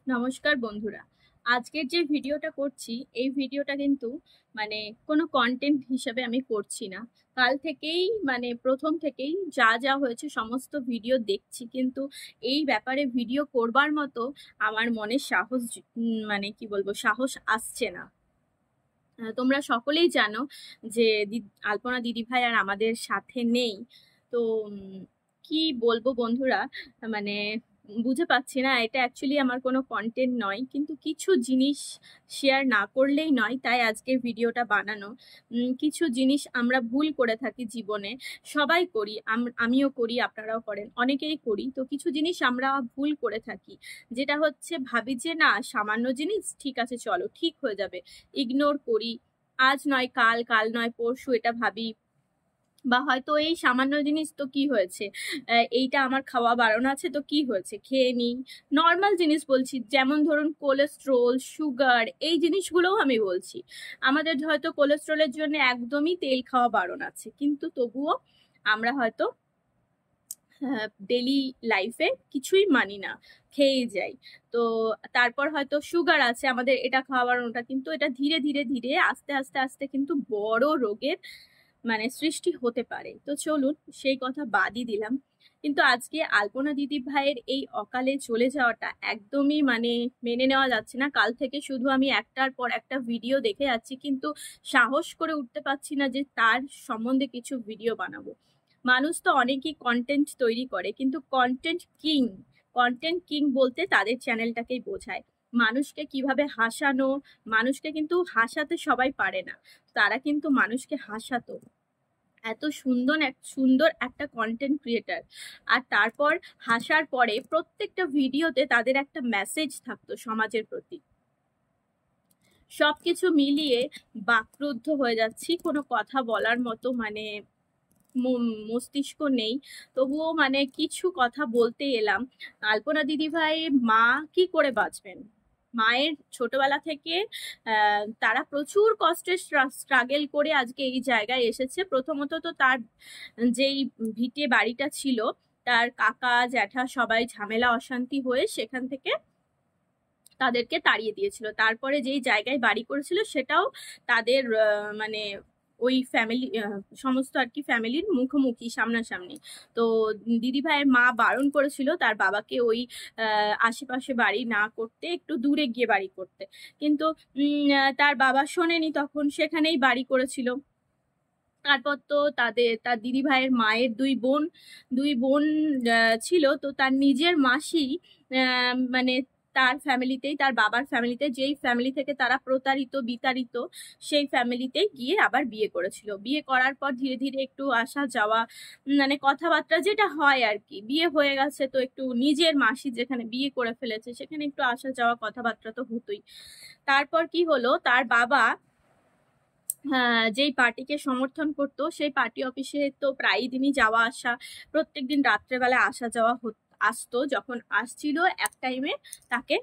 নমস্কার বন্ধুরা। আজকের যে ভিডিওটা করছি, এই ভিডিওটা কিন্তু মানে কোনো কন্টেন্ট হিসেবে আমি করছি না। কাল থেকেই প্রথম থেকেই যা যা হয়েছে সমস্ত ভিডিও দেখছি, কিন্তু এই ব্যাপারে ভিডিও করবার মতো আমার মনে সাহস কি বলবো, সাহস আসছে না। তোমরা সকলেই জানো যে আলপনা দিদিভাই আর আমাদের সাথে নেই। তো কি বলবো বন্ধুরা, মানে বুঝে পাচ্ছি না, এটা অ্যাকচুয়ালি আমার কোনো কন্টেন্ট নয়, কিন্তু কিছু জিনিস শেয়ার না করলেই নয়, তাই আজকের ভিডিওটা বানানো। কিছু জিনিস আমরা ভুল করে থাকি জীবনে, সবাই করি, আমিও করি, আপনারাও করেন, অনেকেই করি। তো কিছু জিনিস আমরা ভুল করে থাকি, যেটা হচ্ছে ভাবি যে না, সামান্য জিনিস, ঠিক আছে চলো ঠিক হয়ে যাবে, ইগনোর করি। আজ নয় কাল, কাল নয় পরশু এটা ভাবি, বা হয়তো এই সামান্য জিনিস তো কি হয়েছে, এইটা আমার খাওয়া বারণ আছে তো কি হয়েছে, খেয়ে নিই। নর্মাল জিনিস বলছি, যেমন ধরুন কোলেস্ট্রল, সুগার, এই জিনিসগুলোও আমি বলছি। আমাদের হয়তো কোলেস্ট্রলের জন্য একদমই তেল খাওয়া বারণ আছে, কিন্তু তবুও আমরা হয়তো ডেলি লাইফে কিছুই মানি না, খেয়েই যাই। তো তারপর হয়তো সুগার আছে, আমাদের এটা খাওয়ার ওটা, কিন্তু এটা ধীরে ধীরে ধীরে আস্তে আস্তে আস্তে কিন্তু বড় রোগের সৃষ্টি হতে পারে। তো চলুন সেই কথা বাদই দিলাম, কিন্তু আজকে আলপনা দিদি ভাইয়ের এই অকালে চলে যাওয়াটা একদমই মেনে নেওয়া যাচ্ছে না। কাল থেকে শুধু আমি একটার পর একটা ভিডিও দেখে যাচ্ছি, কিন্তু সাহস করে উঠতে পারছি না যে তার সম্বন্ধে কিছু ভিডিও বানাবো। মানুষ তো অনেকেই কন্টেন্ট তৈরি করে, কিন্তু কন্টেন্ট কিং বলতে তাদের চ্যানেলটাকেই বোঝায়। মানুষকে কিভাবে হাসানো, মানুষকে কিন্তু হাসাতে সবাই পারে না, তারা কিন্তু মানুষকে হাসাতো। এত সুন্দর একটা কন্টেন্ট ক্রিয়েটার, আর তারপর হাসার পরে প্রত্যেকটা ভিডিওতে তাদের একটা মেসেজ থাকতো সমাজের প্রতি। সবকিছু মিলিয়ে বাকরুদ্ধ হয়ে যাচ্ছি, কোনো কথা বলার মতো মস্তিষ্ক নেই। তবুও কিছু কথা বলতে এলাম। আলপনা দিদিভাই মা কি করে বাঁচবেন? মায়ের ছোটবেলা থেকে তারা প্রচুর কষ্টে স্ট্রাগল করে আজকে এই জায়গায় এসেছে। প্রথমত তো তার যেই ভিটে বাড়িটা ছিল, তার কাকা জ্যাঠা সবাই ঝামেলা অশান্তি হয়ে সেখান থেকে তাদেরকে তাড়িয়ে দিয়েছিল। তারপরে যেই জায়গায় বাড়ি করেছিল সেটাও তাদের ওই ফ্যামিলি, সমস্ত আর কি ফ্যামিলির মুখোমুখি, সামনাসামনি। তো দিদি ভাইয়ের মা বারণ করেছিল তার বাবাকে ওই আশেপাশে বাড়ি না করতে, একটু দূরে গিয়ে বাড়ি করতে, কিন্তু তার বাবা শোনেনি, তখন সেখানেই বাড়ি করেছিল। তারপর তো তার দিদি ভাইয়ের মায়ের দুই বোন ছিল, তো তার নিজের মাসি তার ফ্যামিলিতেই, তার বাবার ফ্যামিলিতে, যেই ফ্যামিলি থেকে তারা প্রতারিত বিতাড়িত, সেই ফ্যামিলিতেই গিয়ে আবার বিয়ে করেছিল। বিয়ে করার পর ধীরে ধীরে একটু আসা যাওয়া, কথাবার্তা যেটা হয় আর কি, বিয়ে হয়ে গেছে তো একটু নিজের মাসি যেখানে বিয়ে করে ফেলেছে সেখানে একটু আসা যাওয়া কথাবার্তা তো হতোই। তারপর কি হলো, তার বাবা যেই পার্টিকে সমর্থন করতো সেই পার্টি অফিসে তো প্রায় দিনই যাওয়া আসা, প্রত্যেকদিন রাত্রেবেলা আসা যাওয়া আসতো। যখন আসছিল এক টাইমে তাকে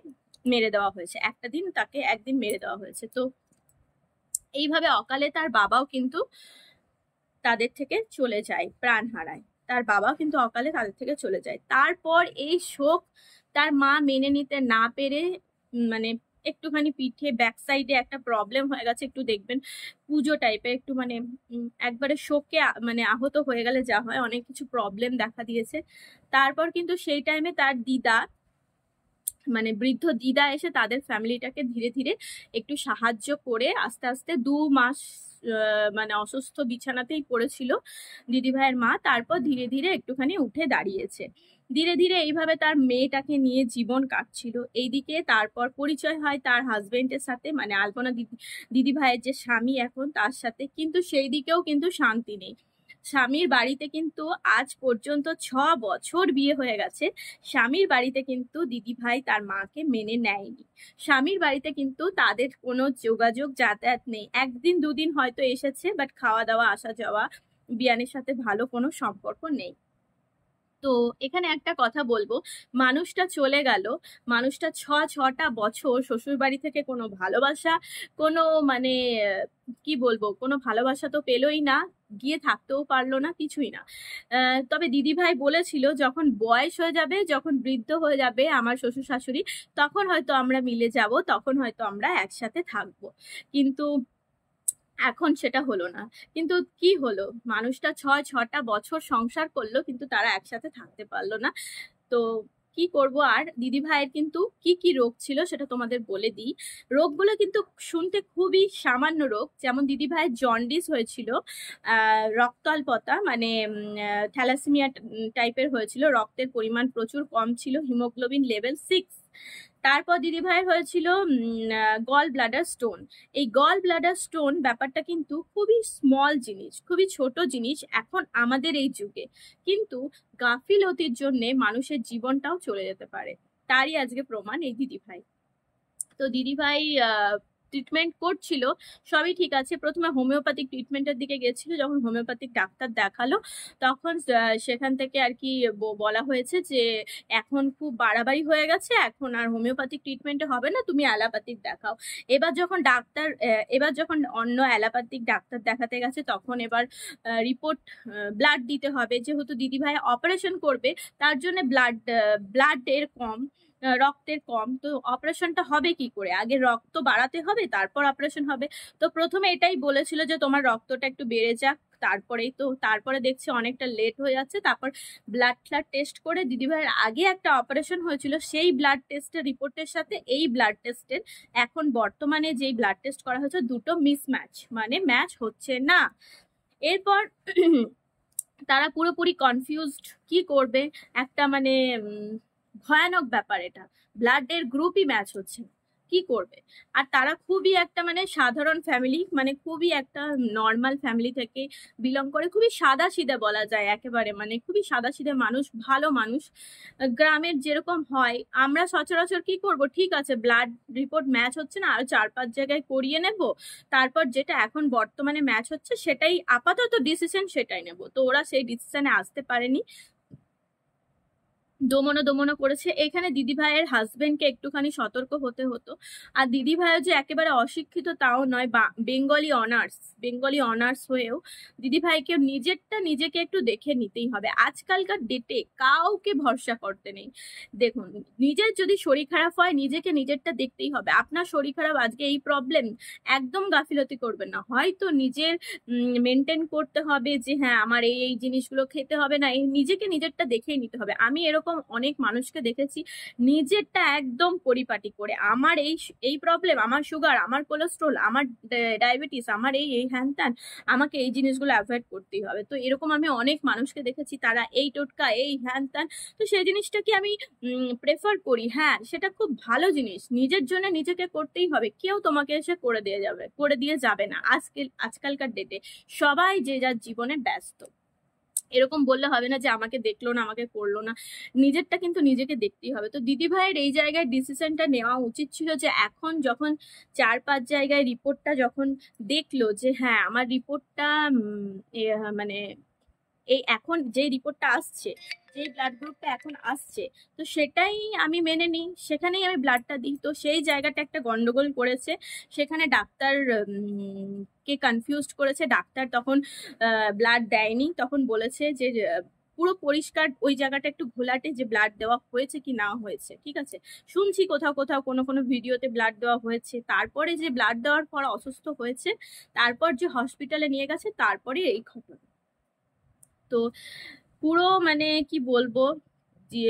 মেরে দেওয়া হয়েছে, একটা দিন তাকে একদিন মেরে দেওয়া হয়েছে। তো এইভাবে অকালে তার বাবাও কিন্তু তাদের থেকে চলে যায়, প্রাণ হারায়। তার বাবাও কিন্তু অকালে তাদের থেকে চলে যায়। তারপর এই শোক তার মা মেনে নিতে না পেরে মানে একটুখানি পিঠে ব্যাক সাইডে একটা প্রবলেম হয়ে গেছে, একটু দেখবেন পুজো টাইপের, একটু একবারে শোকে আহত হয়ে গেলে যা হয়, অনেক কিছু প্রবলেম দেখা দিয়েছে। তারপর কিন্তু সেই টাইমে তার দিদা, বৃদ্ধ দিদা এসে তাদের ফ্যামিলিটাকে ধীরে ধীরে একটু সাহায্য করে আস্তে আস্তে 2 মাস অসুস্থ বিছানাতেই পড়েছিল দিদি ভাইয়ের মা। তারপর ধীরে ধীরে একটুখানি উঠে দাঁড়িয়েছে। ধীরে ধীরে এইভাবে তার মেয়েটাকে নিয়ে জীবন কাটছিল। এইদিকে তারপর পরিচয় হয় তার হাজবেন্ডের সাথে, আলপনা দিদি ভাইয়ের যে স্বামী এখন, তার সাথে। কিন্তু সেই দিকেও কিন্তু শান্তি নেই। স্বামীর বাড়িতে কিন্তু আজ পর্যন্ত 6 বছর বিয়ে হয়ে গেছে, স্বামীর বাড়িতে কিন্তু দিদি ভাই তার মাকে মেনে নেয়নি। স্বামীর বাড়িতে কিন্তু তাদের কোনো যোগাযোগ যাতায়াত নেই, একদিন দুদিন হয়তো এসেছে, বাট খাওয়া দাওয়া আসা যাওয়া বিয়ানের সাথে ভালো কোনো সম্পর্ক নেই। তো এখানে একটা কথা বলবো, মানুষটা চলে গেল, মানুষটা ছটা বছর শ্বশুর বাড়ি থেকে কোনো ভালোবাসা, কোনো মানে কি বলবো, কোনো ভালোবাসা তো পেলোই না, গিয়ে থাকতেও পারলো না, কিছুই না। তবে দিদিভাই বলেছিল যখন বয়স হয়ে যাবে, যখন বৃদ্ধ হয়ে যাবে আমার শ্বশুর শাশুড়ি, তখন হয়তো আমরা মিলে যাব, তখন হয়তো আমরা একসাথে থাকবো। কিন্তু এখন সেটা হলো না। কিন্তু কি হলো, মানুষটা ছটা বছর সংসার করলো কিন্তু তারা একসাথে থাকতে পারলো না। তো কি করব আর। দিদি ভাইয়ের কিন্তু কি কি রোগ ছিল সেটা তোমাদের বলে দিই। রোগগুলো কিন্তু শুনতে খুবই সামান্য রোগ, যেমন দিদি ভাইয়ের জন্ডিস হয়েছিল, রক্তাল্পতা মানে থ্যালাসেমিয়া টাইপের হয়েছিল, রক্তের পরিমাণ প্রচুর কম ছিল, হিমোগ্লোবিন লেভেল 6। তারপর দিদি ভাইয়ের হয়েছিল গল ব্লাডার স্টোন। এই গল ব্লাডার স্টোন ব্যাপারটা কিন্তু খুবই স্মল জিনিস, খুবই ছোট জিনিস এখন আমাদের এই যুগে, কিন্তু গাফিলতির জন্য মানুষের জীবনটাও চলে যেতে পারে। তারই আজকে প্রমাণ এই দিদিভাই। তো দিদিভাই ট্রিটমেন্ট করছিল, সবই ঠিক আছে। প্রথমে হোমিওপ্যাথিক ট্রিটমেন্টের দিকে গেছিল, যখন হোমিওপ্যাথিক ডাক্তার দেখালো তখন সেখান থেকে আর কি বলা হয়েছে যে এখন খুব বাড়াবাড়ি হয়ে গেছে, এখন আর হোমিওপ্যাথিক ট্রিটমেন্টে হবে না, তুমি অ্যালোপ্যাথিক দেখাও। এবার যখন অন্য অ্যালোপ্যাথিক ডাক্তার দেখাতে গেছে তখন এবার রিপোর্ট, ব্লাড দিতে হবে, যেহেতু দিদিভাই অপারেশন করবে তার জন্য ব্লাডের কম, রক্তের কম, তো অপারেশনটা হবে কি করে, আগে রক্ত বাড়াতে হবে তারপর অপারেশন হবে। তো প্রথমে এটাই বলেছিল যে তোমার রক্তটা একটু বেড়ে যাক, তারপরে দেখছি অনেকটা লেট হয়ে যাচ্ছে। তারপর ব্লাড টেস্ট করে, দিদিভাইয়ের আগে একটা অপারেশন হয়েছিল সেই ব্লাড টেস্টের রিপোর্টের সাথে এই ব্লাড টেস্টের এখন বর্তমানে যেই ব্লাড টেস্ট করা হয়েছে দুটো মিসম্যাচ, মানে ম্যাচ হচ্ছে না। এরপর তারা পুরোপুরি কনফিউজড, কি করবে, একটা মানে ভয়ানক ব্যাপার এটা, ব্লাডের গ্রুপই ম্যাচ হচ্ছে, কি করবে। আর তারা খুবই একটা মানে সাধারণ ফ্যামিলি, মানে খুবই একটা নর্মাল ফ্যামিলি থেকে বিলং করে, খুবই সাদা সিধে বলা যায়, একেবারে মানে খুবই সাদা সিধে মানুষ, ভালো মানুষ, গ্রামের যেরকম হয়। আমরা সচরাচর কি করব, ঠিক আছে ব্লাড রিপোর্ট ম্যাচ হচ্ছে না, আরো 4-5 জায়গায় করিয়ে নেব, তারপর যেটা এখন বর্তমানে ম্যাচ হচ্ছে সেটাই আপাতত ডিসিশন, সেটাই নেব। তো ওরা সেই ডিসিশনে আসতে পারেনি, দমনো করেছে। এখানে দিদি ভাইয়ের হাজবেন্ডকে একটুখানি সতর্ক হতে হতো। আর দিদি ভাইও যে একেবারে অশিক্ষিত তাও নয়, বেঙ্গলি অনার্স হয়েও দিদি ভাইকে নিজেকে একটু দেখে নিতেই হবে। আজকালকার ডেটে কাউকে ভরসা করতে নেই। দেখুন, নিজের যদি শরীর খারাপ হয় নিজেরটা দেখতেই হবে। আপনার শরীর খারাপ, আজকে এই প্রবলেম, একদম গাফিলতি করবেন না, হয়তো নিজের মেনটেন করতে হবে যে হ্যাঁ আমার এই জিনিসগুলো খেতে হবে না, নিজেরটা দেখেই নিতে হবে। আমি এরকম অনেক মানুষকে দেখেছি নিজেরটা একদম পরিপাটি করে, আমার এই প্রবলেম, আমার সুগার, আমার কোলেস্ট্রল, আমার ডায়াবেটিস, আমার এই হ্যান ত্যান, আমাকে এই জিনিসগুলো অ্যাভয়েড করতেই হবে। তো এরকম আমি অনেক মানুষকে দেখেছি, তারা এই টোটকা, এই হ্যান ত্যান। তো সেই জিনিসটাকে আমি প্রেফার করি, হ্যাঁ সেটা খুব ভালো জিনিস, নিজের জন্য নিজেকে করতেই হবে, কেউ তোমাকে এসে করে দিয়ে যাবে না। আজকালকার ডেটে সবাই যে যার জীবনে ব্যস্ত, এরকম বললে হবে না যে আমাকে দেখলো না, আমাকে করলো না, নিজেরটা কিন্তু নিজেকে দেখতেই হবে। তো দিদি ভাইয়ের এই জায়গায় ডিসিশনটা নেওয়া উচিত ছিল যে এখন যখন 4-5 জায়গায় রিপোর্টটা যখন দেখলো যে হ্যাঁ আমার রিপোর্টটা মানে এই এখন যে রিপোর্টটা আসছে, যে ব্লাড গ্রুপটা এখন আসছে, তো সেটাই আমি মেনে নিই, সেখানেই আমি ব্লাডটা দিই। তো সেই জায়গাটা একটা গন্ডগোল করেছে, সেখানে ডাক্তার কে কনফিউজড করেছে। ডাক্তার তখন ব্লাড দেয়নি, তখন বলেছে যে পুরো পরিষ্কার ওই জায়গাটা একটু ঘোলাটে, যে ব্লাড দেওয়া হয়েছে কি না হয়েছে। ঠিক আছে, শুনছি কোথাও কোথাও কোনো ভিডিওতে ব্লাড দেওয়া হয়েছে, তারপরে যে ব্লাড দেওয়ার পর অসুস্থ হয়েছে, তারপর যে হসপিটালে নিয়ে গেছে, তারপরে এই ঘটনা। তো পুরো মানে কি বলবো যে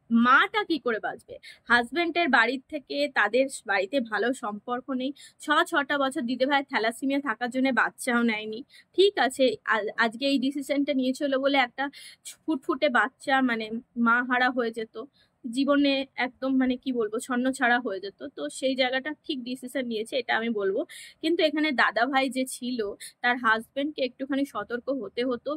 মাটা কি করে বাঁচবে, হাজবেন্ডের বাড়ির থেকে তাদের বাড়িতে ভালো সম্পর্ক নেই, ছটা বছর দিদিভাই থ্যালাসেমিয়া থাকার জন্য বাচ্চাও নেয়নি। ঠিক আছে, আজকে এই ডিসিশনটা নিয়েছিল বলে একটা ফুটফুটে বাচ্চা মানে মা হারা হয়ে যেত, জীবনে একদম মানে কি বলবো ছন্ন ছাড়া হয়ে যেত। তো সেই জায়গাটা ঠিক ডিসিশন নিয়েছে, এটা আমি বলবো। কিন্তু এখানে দাদা ভাই যে ছিল, তার হাজবেন্ডকে একটুখানি সতর্ক হতে হতো,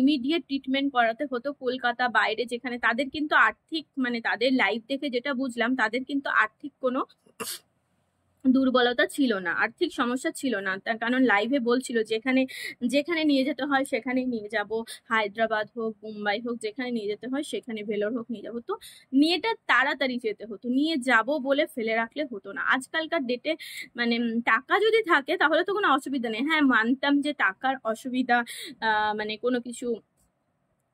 ইমিডিয়েট ট্রিটমেন্ট করাতে হতো। কলকাতা বাইরে যেখানে তাদের কিন্তু আর্থিক মানে তাদের লাইফ দেখে যেটা বুঝলাম, তাদের কিন্তু আর্থিক কোনো দুর্বলতা ছিল না, আর্থিক সমস্যা ছিল না। তার কারণ লাইভে বলছিল যেখানে যেখানে নিয়ে যেতে হয় সেখানেই নিয়ে যাব, হায়দ্রাবাদ হোক, মুম্বাই হোক, যেখানে নিয়ে যেতে হয় সেখানে, ভেলোর হোক নিয়ে যাবো। তো নিয়েটা তাড়াতাড়ি যেতে হতো, নিয়ে যাব বলে ফেলে রাখলে হতো না। আজকালকার ডেটে মানে টাকা যদি থাকে তাহলে তো কোনো অসুবিধা নেই। হ্যাঁ, মানতাম যে টাকার অসুবিধা, মানে কোনো কিছু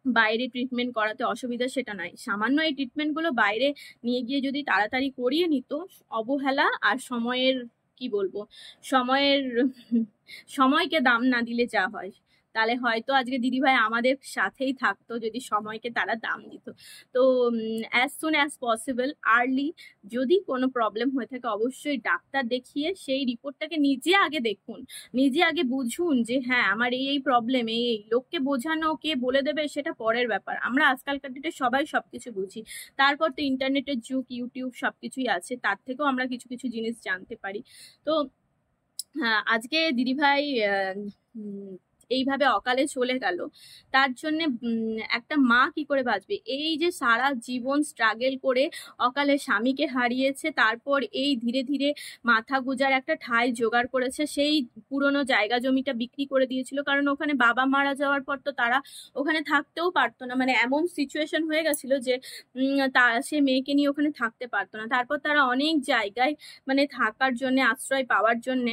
বাইরে ট্রিটমেন্ট করাতে অসুবিধা সেটা নাই, সামান্য এই ট্রিটমেন্টগুলো বাইরে নিয়ে গিয়ে যদি তাড়াতাড়ি করিয়ে নিত, অবহেলা আর সময়ের কি বলবো, সময়ের সময়কে দাম না দিলে যা হয়, তাহলে হয়তো আজকে দিদিভাই আমাদের সাথেই থাকতো যদি সময়কে তারা দাম দিত। তো as soon as possible early যদি কোনো প্রবলেম হয়ে থাকে অবশ্যই ডাক্তার দেখিয়ে সেই রিপোর্টটাকে নিজে আগে দেখুন, নিজে আগে বুঝুন যে হ্যাঁ আমার এই প্রবলেম, এই লোককে বোঝানো কে বলে দেবে সেটা পরের ব্যাপার। আমরা আজকালকার ডেটে সবাই সবকিছু বুঝি, তারপর তো ইন্টারনেটের যুগ, ইউটিউব সবকিছুই আছে, তার থেকেও আমরা কিছু কিছু জিনিস জানতে পারি। তো হ্যাঁ, আজকে দিদিভাই এইভাবে অকালে চলে গেল, তার জন্য একটা মা কি করে বাঁচবে? এই যে সারা জীবন স্ট্রাগল করে অকালে স্বামীকে হারিয়েছে, তারপর এই ধীরে ধীরে মাথা গুজার একটা ঠাঁই জোগাড় করেছে, সেই পুরনো জায়গা জমিটা বিক্রি করে দিয়েছিল, কারণ ওখানে বাবা মারা যাওয়ার পর তো তারা ওখানে থাকতেও পারতো না, মানে এমন সিচুয়েশন হয়ে গেছিল যে তা সে মেয়েকে নিয়ে ওখানে থাকতে পারতো না। তারপর তারা অনেক জায়গায় মানে থাকার জন্য, আশ্রয় পাওয়ার জন্য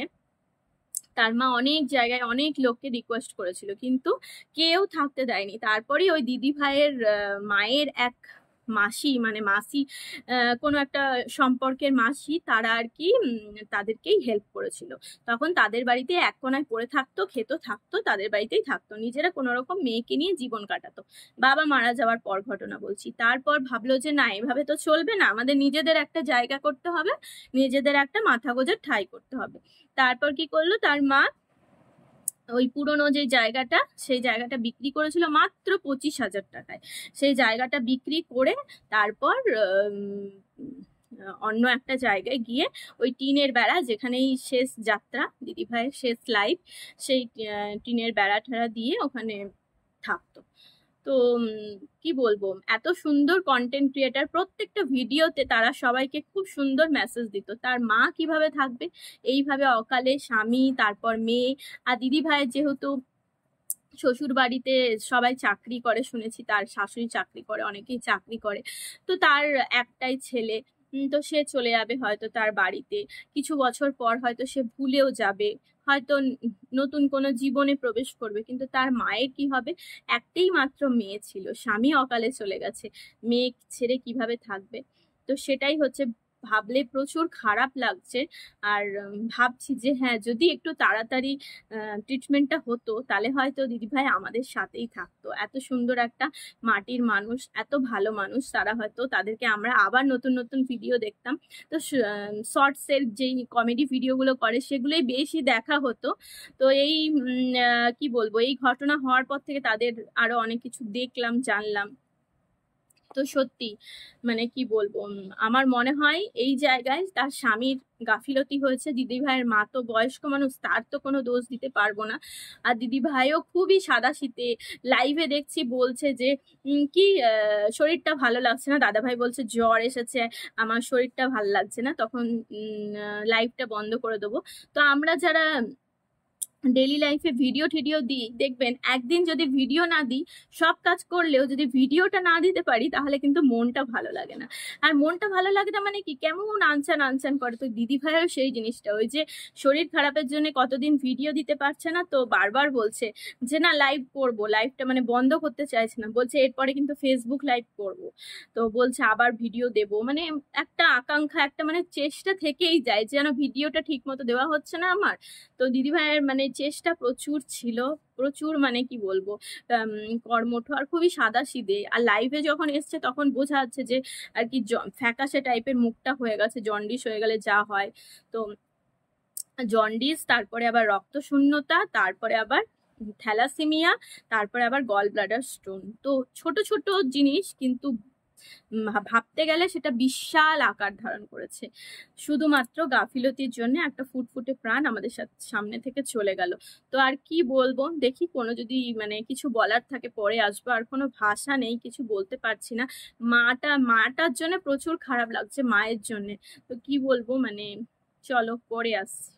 তার মা অনেক জায়গায় অনেক লোককে রিকোয়েস্ট করেছিল, কিন্তু কেউ থাকতে দেয়নি। তারপরে ওই দিদি ভাইয়ের মায়ের এক মাসি, মানে মাসি কোনো একটা সম্পর্কের মাসি, তারা আর কি তাদেরকেই হেল্প করেছিল। তখন তাদের বাড়িতে এক কোনায় পড়ে থাকতো, খেত থাকতো, তাদের বাড়িতেই থাকতো, নিজেরা কোনো রকম মেয়েকে নিয়ে জীবন কাটাতো। বাবা মারা যাওয়ার পর ঘটনা বলছি। তারপর ভাবলো যে না, এভাবে তো চলবে না, আমাদের নিজেদের একটা জায়গা করতে হবে, নিজেদের একটা মাথা গোঁজার ঠাঁই করতে হবে। তারপর কি করলো, তার মা ওই পুরনো যে জায়গাটা, সেই জায়গাটা বিক্রি করেছিল মাত্র 25,000 টাকায়। সেই জায়গাটা বিক্রি করে তারপর অন্য একটা জায়গায় গিয়ে ওই টিনের বেড়া, যেখানেই শেষ যাত্রা, দিদিভাইয়ের শেষ লাইফ, সেই টিনের বেড়া ঠেড়া দিয়ে ওখানে থাকতো। তো কি বলবো, এত সুন্দর কন্টেন্ট ক্রিয়েটার, প্রত্যেকটা ভিডিওতে তারা সবাইকে খুব সুন্দর মেসেজ দিত। তার মা কিভাবে থাকবে এইভাবে অকালে, স্বামী, তারপর মেয়ে, আর দিদি ভাইয়ের যেহেতু শ্বশুর বাড়িতে সবাই চাকরি করে শুনেছি, তার শাশুড়ি চাকরি করে, অনেকেই চাকরি করে, তো তার একটাই ছেলে, তো সে চলে যাবে হয়তো তার বাড়িতে, কিছু বছর পর হয়তো সে ভুলেও যাবে, হয়তো নতুন কোনো জীবনে প্রবেশ করবে, কিন্তু তার মায়ের কি হবে? একটাই মাত্র মেয়ে ছিল, স্বামী অকালে চলে গেছে, মেয়ে ছেড়ে কিভাবে থাকবে? তো সেটাই হচ্ছে, ভাবলে প্রচুর খারাপ লাগছে। আর ভাবছি যে হ্যাঁ, যদি একটু তাড়াতাড়ি ট্রিটমেন্টটা হতো তাহলে হয়তো দিদিভাই আমাদের সাথেই থাকতো। এত সুন্দর একটা মাটির মানুষ, এত ভালো মানুষ, তারা হয়তো, তাদেরকে আমরা আবার নতুন নতুন ভিডিও দেখতাম। তো শর্টসের যেই কমেডি ভিডিওগুলো করে সেগুলোই বেশি দেখা হতো। তো এই কি বলবো, এই ঘটনা হওয়ার পর থেকে তাদের আরো অনেক কিছু দেখলাম, জানলাম। তো সত্যি মানে কি বলবো, আমার মনে হয় এই জায়গায় তার স্বামীর গাফিলতি হয়েছে। দিদি ভাইয়ের মা তো বয়স্ক মানুষ, তার তো কোনো দোষ দিতে পারবো না। আর দিদি ভাইও খুবই সাদাসিধে, লাইভে দেখছি বলছে যে কি শরীরটা ভালো লাগছে না, দাদা ভাই বলছে জ্বর এসেছে, আমার শরীরটা ভালো লাগছে না, তখন লাইভটা বন্ধ করে দেবো। তো আমরা যারা ডেইলি লাইফে ভিডিও টিডিও দিই, দেখবেন একদিন যদি ভিডিও না দিই, সব কাজ করলেও যদি ভিডিওটা না দিতে পারি তাহলে কিন্তু মনটা ভালো লাগে না। আর মনটা ভালো লাগে না মানে কি, কেমন আনচান আনচান করে। তো দিদি ভাইয়ের সেই জিনিসটা, ওই যে শরীর খারাপের জন্য কতদিন ভিডিও দিতে পারছে না, তো বারবার বলছে যে না লাইভ করবো, লাইভটা মানে বন্ধ করতে চাইছে না, বলছে এরপরে কিন্তু ফেসবুক লাইভ করবো। তো বলছে আবার ভিডিও দেব, মানে একটা আকাঙ্ক্ষা, একটা মানে চেষ্টা থেকেই যায় যেন ভিডিওটা ঠিক মতো দেওয়া হচ্ছে না আমার। তো দিদিভাইয়ের মানে চেষ্টা প্রচুর ছিল, প্রচুর, মানে কি বলবো, কর্মঠ, আর খুবই সাদাসিধে। আর লাইভে যখন এসছে তখন বোঝা যাচ্ছে যে আর কি ফ্যাকাশে টাইপের মুখটা হয়ে গেছে, জন্ডিস হয়ে গেলে যা হয়। তো জন্ডিস, তারপরে আবার রক্ত শূন্যতা, তারপরে আবার থ্যালাসেমিয়া, তারপরে আবার গল ব্লাডার স্টোন। তো ছোট ছোট জিনিস, কিন্তু ভাবতে গেলে সেটা বিশাল আকার ধারণ করেছে। শুধুমাত্র গাফিলতির জন্য একটা ফুটফুটে প্রাণ আমাদের সামনে থেকে চলে গেল। তো আর কি বলবো, দেখি কোনো যদি মানে কিছু বলার থাকে পরে আসবো, আর কোনো ভাষা নেই, কিছু বলতে পারছি না। মাটার জন্য প্রচুর খারাপ লাগছে, মায়ের জন্য। তো কি বলবো, মানে চলো পরে আসছি।